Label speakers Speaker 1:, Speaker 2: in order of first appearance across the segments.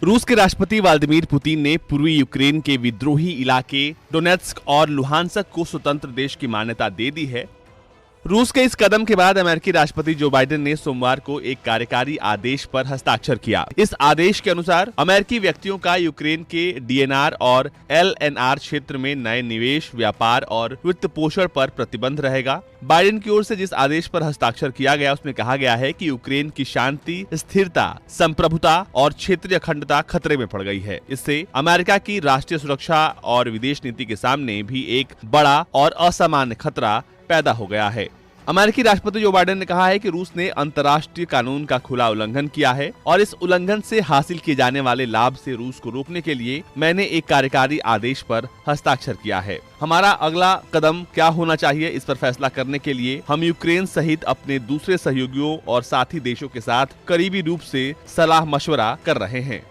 Speaker 1: रूस के राष्ट्रपति व्लादिमीर पुतिन ने पूर्वी यूक्रेन के विद्रोही इलाके डोनेत्स्क और लुहानस्क को स्वतंत्र देश की मान्यता दे दी है। रूस के इस कदम के बाद अमेरिकी राष्ट्रपति जो बाइडेन ने सोमवार को एक कार्यकारी आदेश पर हस्ताक्षर किया। इस आदेश के अनुसार अमेरिकी व्यक्तियों का यूक्रेन के डीएनआर और एलएनआर क्षेत्र में नए निवेश, व्यापार और वित्त पोषण पर प्रतिबंध रहेगा। बाइडेन की ओर से जिस आदेश पर हस्ताक्षर किया गया उसमें कहा गया है कि यूक्रेन की शांति, स्थिरता, संप्रभुता और क्षेत्रीय अखंडता खतरे में पड़ गई है। इससे अमेरिका की राष्ट्रीय सुरक्षा और विदेश नीति के सामने भी एक बड़ा और असामान्य खतरा पैदा हो गया है। अमेरिकी राष्ट्रपति जो बाइडेन ने कहा है कि रूस ने अंतर्राष्ट्रीय कानून का खुला उल्लंघन किया है और इस उल्लंघन से हासिल किए जाने वाले लाभ से रूस को रोकने के लिए मैंने एक कार्यकारी आदेश पर हस्ताक्षर किया है। हमारा अगला कदम क्या होना चाहिए, इस पर फैसला करने के लिए हम यूक्रेन सहित अपने दूसरे सहयोगियों और साथी देशों के साथ करीबी रूप से सलाह मशवरा कर रहे हैं।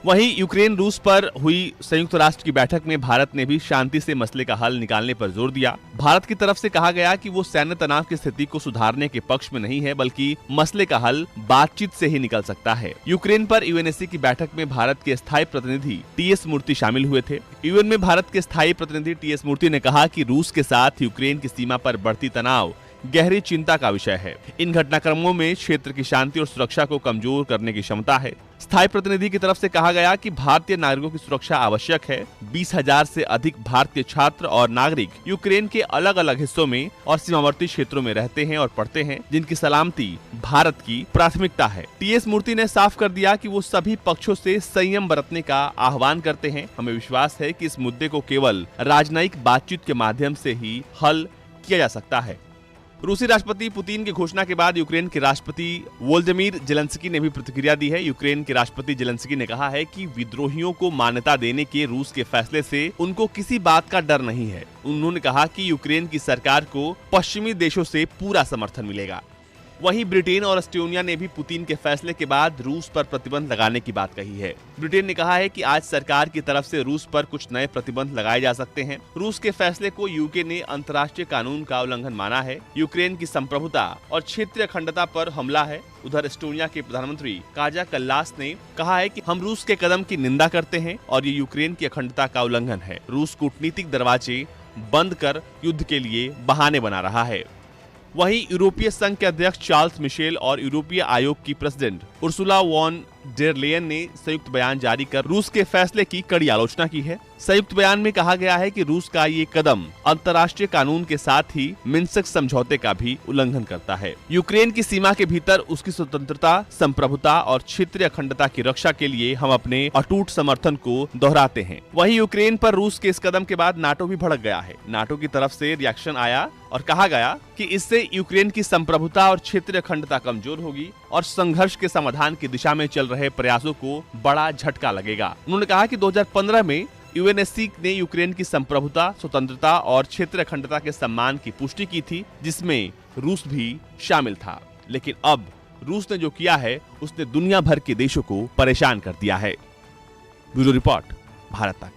Speaker 1: वहीं यूक्रेन रूस पर हुई संयुक्त राष्ट्र की बैठक में भारत ने भी शांति से मसले का हल निकालने पर जोर दिया। भारत की तरफ से कहा गया कि वो सैन्य तनाव की स्थिति को सुधारने के पक्ष में नहीं है, बल्कि मसले का हल बातचीत से ही निकल सकता है। यूक्रेन पर यूएनएससी की बैठक में भारत के स्थायी प्रतिनिधि टीएस मूर्ति शामिल हुए थे। यूएन में भारत के स्थायी प्रतिनिधि टीएस मूर्ति ने कहा कि रूस के साथ यूक्रेन की सीमा पर बढ़ती तनाव गहरी चिंता का विषय है। इन घटनाक्रमों में क्षेत्र की शांति और सुरक्षा को कमजोर करने की क्षमता है। स्थायी प्रतिनिधि की तरफ से कहा गया कि भारतीय नागरिकों की सुरक्षा आवश्यक है। 20,000 से अधिक भारतीय छात्र और नागरिक यूक्रेन के अलग अलग हिस्सों में और सीमावर्ती क्षेत्रों में रहते हैं और पढ़ते हैं, जिनकी सलामती भारत की प्राथमिकता है। टीएस मूर्ति ने साफ कर दिया कि वो सभी पक्षों से संयम बरतने का आह्वान करते हैं। हमें विश्वास है कि इस मुद्दे को केवल राजनयिक बातचीत के माध्यम से ही हल किया जा सकता है। रूसी राष्ट्रपति पुतिन की घोषणा के बाद यूक्रेन के राष्ट्रपति वोल्दिमीर जेलेंस्की ने भी प्रतिक्रिया दी है। यूक्रेन के राष्ट्रपति जेलेंस्की ने कहा है कि विद्रोहियों को मान्यता देने के रूस के फैसले से उनको किसी बात का डर नहीं है। उन्होंने कहा कि यूक्रेन की सरकार को पश्चिमी देशों से पूरा समर्थन मिलेगा। वहीं ब्रिटेन और एस्टोनिया ने भी पुतिन के फैसले के बाद रूस पर प्रतिबंध लगाने की बात कही है। ब्रिटेन ने कहा है कि आज सरकार की तरफ से रूस पर कुछ नए प्रतिबंध लगाए जा सकते हैं। रूस के फैसले को यूके ने अंतर्राष्ट्रीय कानून का उल्लंघन माना है। यूक्रेन की संप्रभुता और क्षेत्रीय अखंडता पर हमला है। उधर एस्टोनिया के प्रधानमंत्री काजा कल्लास ने कहा है कि हम रूस के कदम की निंदा करते हैं और ये यूक्रेन की अखंडता का उल्लंघन है। रूस कूटनीतिक दरवाजे बंद कर युद्ध के लिए बहाने बना रहा है। वहीं यूरोपीय संघ के अध्यक्ष चार्ल्स मिशेल और यूरोपीय आयोग की president Ursula von der Leyen ने संयुक्त बयान जारी कर रूस के फैसले की कड़ी आलोचना की है। संयुक्त बयान में कहा गया है कि रूस का ये कदम अंतर्राष्ट्रीय कानून के साथ ही मिन्स्क समझौते का भी उल्लंघन करता है। यूक्रेन की सीमा के भीतर उसकी स्वतंत्रता, संप्रभुता और क्षेत्रीय अखंडता की रक्षा के लिए हम अपने अटूट समर्थन को दोहराते हैं। वहीं यूक्रेन पर रूस के इस कदम के बाद नाटो भी भड़क गया है। नाटो की तरफ से रिएक्शन आया और कहा गया कि इससे यूक्रेन की संप्रभुता और क्षेत्रीय अखंडता कमजोर होगी और संघर्ष के समाधान की दिशा में चल रहे प्रयासों को बड़ा झटका लगेगा। उन्होंने कहा कि 2015 में यूएनएससी ने यूक्रेन की संप्रभुता, स्वतंत्रता और क्षेत्रीय अखंडता के सम्मान की पुष्टि की थी, जिसमें रूस भी शामिल था। लेकिन अब रूस ने जो किया है उसने दुनिया भर के देशों को परेशान कर दिया है। ब्यूरो रिपोर्ट, भारत तक।